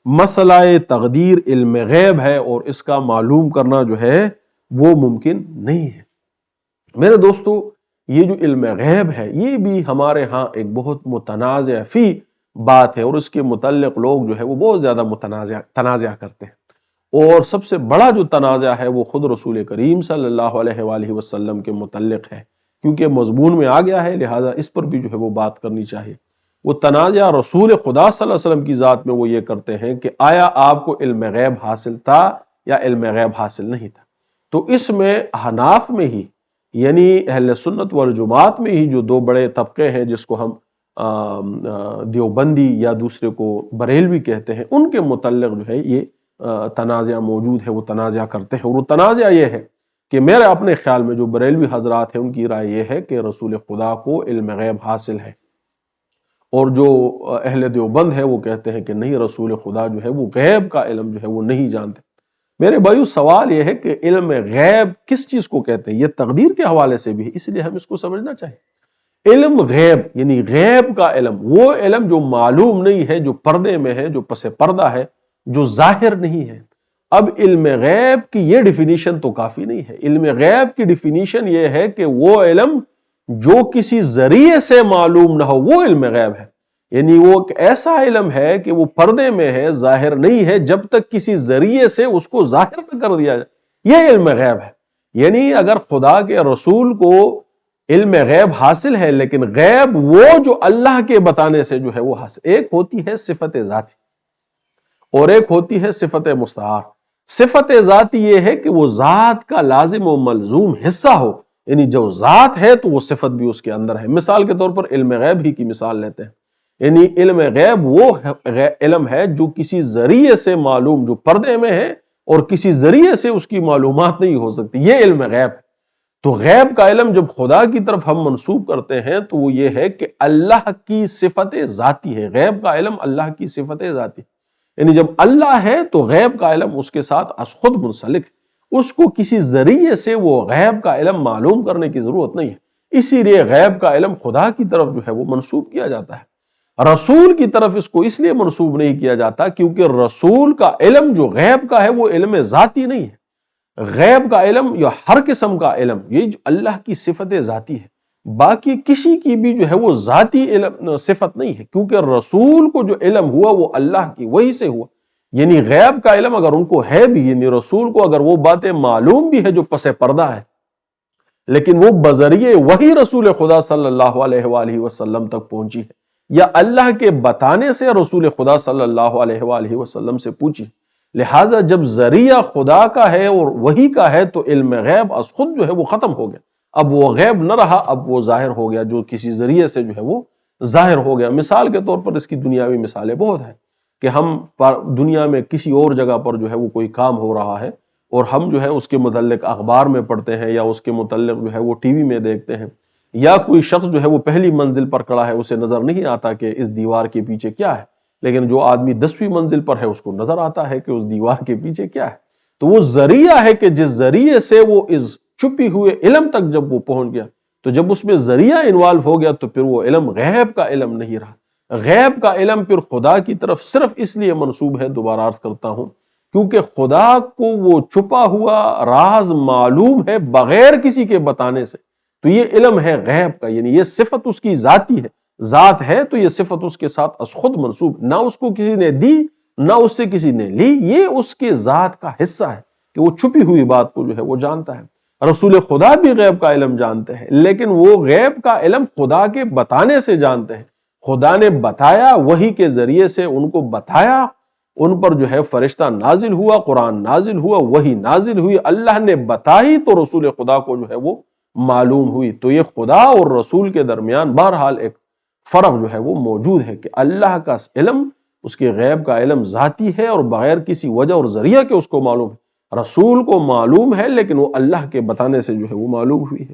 مسئلہ تقدیر علم غیب ہے اور اس کا معلوم کرنا جو ہے وہ ممکن نہیں ہے۔ میرے دوستو، یہ جو علم غیب ہے یہ بھی ہمارے ہاں ایک بہت متنازع فی بات ہے، اور اس کے متعلق لوگ جو ہے وہ بہت زیادہ تنازع کرتے ہیں، اور سب سے بڑا جو تنازع ہے وہ خود رسول کریم صلی اللہ علیہ وآلہ وسلم کے متعلق ہے، کیونکہ مضمون میں آ گیا ہے، لہٰذا اس پر بھی جو ہے وہ بات کرنی چاہیے۔ وہ تنازع رسول خدا صلی اللہ علیہ وسلم کی ذات میں وہ یہ کرتے ہیں کہ آیا آپ کو علم غیب حاصل تھا یا علم غیب حاصل نہیں تھا؟ تو اس میں احناف میں ہی، یعنی اہل سنت والجماعت میں ہی جو دو بڑے طبقے ہیں، جس کو ہم دیوبندی یا دوسرے کو بریلوی کہتے ہیں، ان کے متعلق جو ہے یہ تنازع موجود ہے، وہ تنازع کرتے ہیں۔ اور وہ تنازع یہ ہے کہ میرے اپنے خیال میں جو بریلوی حضرات ہیں ان کی رائے یہ ہے کہ رسول خدا کو علم غیب حاصل ہے، اور جو اہل دیوبند ہے وہ کہتے ہیں کہ نہیں، رسول خدا جو ہے وہ غیب کا علم جو ہے وہ نہیں جانتے۔ میرے بھائیو، سوال یہ ہے کہ علم غیب کس چیز کو کہتے ہیں؟ یہ تقدیر کے حوالے سے بھی ہے، اس لیے ہم اس کو سمجھنا چاہیے۔ علم غیب یعنی غیب کا علم، وہ علم جو معلوم نہیں ہے، جو پردے میں ہے، جو پس پردہ ہے، جو ظاہر نہیں ہے۔ اب علم غیب کی یہ ڈیفینیشن تو کافی نہیں ہے۔ علم غیب کی ڈیفینیشن یہ ہے کہ وہ علم جو کسی ذریعے سے معلوم نہ ہو، وہ علم غیب ہے۔ یعنی وہ ایک ایسا علم ہے کہ وہ پردے میں ہے، ظاہر نہیں ہے، جب تک کسی ذریعے سے اس کو ظاہر نہ کر دیا جائے، یہ علم غیب ہے۔ یعنی اگر خدا کے رسول کو علم غیب حاصل ہے، لیکن غیب وہ جو اللہ کے بتانے سے جو ہے وہ حاصل، ایک ہوتی ہے صفت ذاتی اور ایک ہوتی ہے صفت مستعار۔ صفت ذاتی یہ ہے کہ وہ ذات کا لازم و ملزوم حصہ ہو، یعنی جو ذات ہے تو وہ صفت بھی اس کے اندر ہے۔ مثال کے طور پر علم غیب ہی کی مثال لیتے ہیں، یعنی علم غیب وہ علم ہے جو کسی ذریعے سے معلوم، جو پردے میں ہے اور کسی ذریعے سے اس کی معلومات نہیں ہو سکتی، یہ علم غیب ہے۔ تو غیب کا علم جب خدا کی طرف ہم منسوب کرتے ہیں تو وہ یہ ہے کہ اللہ کی صفت ذاتی ہے۔ غیب کا علم اللہ کی صفت ذاتی ہے، یعنی جب اللہ ہے تو غیب کا علم اس کے ساتھ از خود منسلک، اس کو کسی ذریعے سے وہ غیب کا علم معلوم کرنے کی ضرورت نہیں ہے۔ اسی لیے غیب کا علم خدا کی طرف جو ہے وہ منسوب کیا جاتا ہے، رسول کی طرف اس کو اس لیے منسوب نہیں کیا جاتا کیونکہ رسول کا علم جو غیب کا ہے وہ علم ذاتی نہیں ہے۔ غیب کا علم یا ہر قسم کا علم یہ جو اللہ کی صفت ذاتی ہے، باقی کسی کی بھی جو ہے وہ ذاتی علم صفت نہیں ہے، کیونکہ رسول کو جو علم ہوا وہ اللہ کی وحی سے ہوا۔ یعنی غیب کا علم اگر ان کو ہے بھی، یعنی رسول کو اگر وہ باتیں معلوم بھی ہے جو پس پردہ ہے، لیکن وہ بذریعے وحی رسول خدا صلی اللہ علیہ وآلہ وسلم تک پہنچی ہے، یا اللہ کے بتانے سے رسول خدا صلی اللہ علیہ وآلہ وسلم سے پوچھی۔ لہٰذا جب ذریعہ خدا کا ہے اور وحی کا ہے تو علم غیب از خود جو ہے وہ ختم ہو گیا، اب وہ غیب نہ رہا، اب وہ ظاہر ہو گیا، جو کسی ذریعے سے جو ہے وہ ظاہر ہو گیا۔ مثال کے طور پر اس کی دنیاوی مثالیں بہت ہیں کہ ہم دنیا میں کسی اور جگہ پر جو ہے وہ کوئی کام ہو رہا ہے اور ہم جو ہے اس کے متعلق اخبار میں پڑھتے ہیں یا اس کے متعلق جو ہے وہ ٹی وی میں دیکھتے ہیں، یا کوئی شخص جو ہے وہ پہلی منزل پر کھڑا ہے، اسے نظر نہیں آتا کہ اس دیوار کے پیچھے کیا ہے، لیکن جو آدمی 10ویں منزل پر ہے اس کو نظر آتا ہے کہ اس دیوار کے پیچھے کیا ہے۔ تو وہ ذریعہ ہے کہ جس ذریعے سے وہ اس چھپی ہوئے علم تک جب وہ پہنچ گیا، تو جب اس میں ذریعہ انوالو ہو گیا تو پھر وہ علم غیب کا علم نہیں رہا۔ غیب کا علم پھر خدا کی طرف صرف اس لیے منسوب ہے، دوبارہ عرض کرتا ہوں، کیونکہ خدا کو وہ چھپا ہوا راز معلوم ہے بغیر کسی کے بتانے سے، تو یہ علم ہے غیب کا، یعنی یہ صفت اس کی ذاتی ہے، ذات ہے تو یہ صفت اس کے ساتھ از خود منسوب، نہ اس کو کسی نے دی نہ اس سے کسی نے لی، یہ اس کے ذات کا حصہ ہے کہ وہ چھپی ہوئی بات کو جو ہے وہ جانتا ہے۔ رسول خدا بھی غیب کا علم جانتے ہیں، لیکن وہ غیب کا علم خدا کے بتانے سے جانتے ہیں۔ خدا نے بتایا، وحی کے ذریعے سے ان کو بتایا، ان پر جو ہے فرشتہ نازل ہوا، قرآن نازل ہوا، وحی نازل ہوئی، اللہ نے بتائی تو رسول خدا کو جو ہے وہ معلوم ہوئی۔ تو یہ خدا اور رسول کے درمیان بہرحال ایک فرق جو ہے وہ موجود ہے کہ اللہ کا علم، اس کے غیب کا علم ذاتی ہے اور بغیر کسی وجہ اور ذریعہ کے اس کو معلوم ہے، رسول کو معلوم ہے لیکن وہ اللہ کے بتانے سے جو ہے وہ معلوم ہوئی ہے۔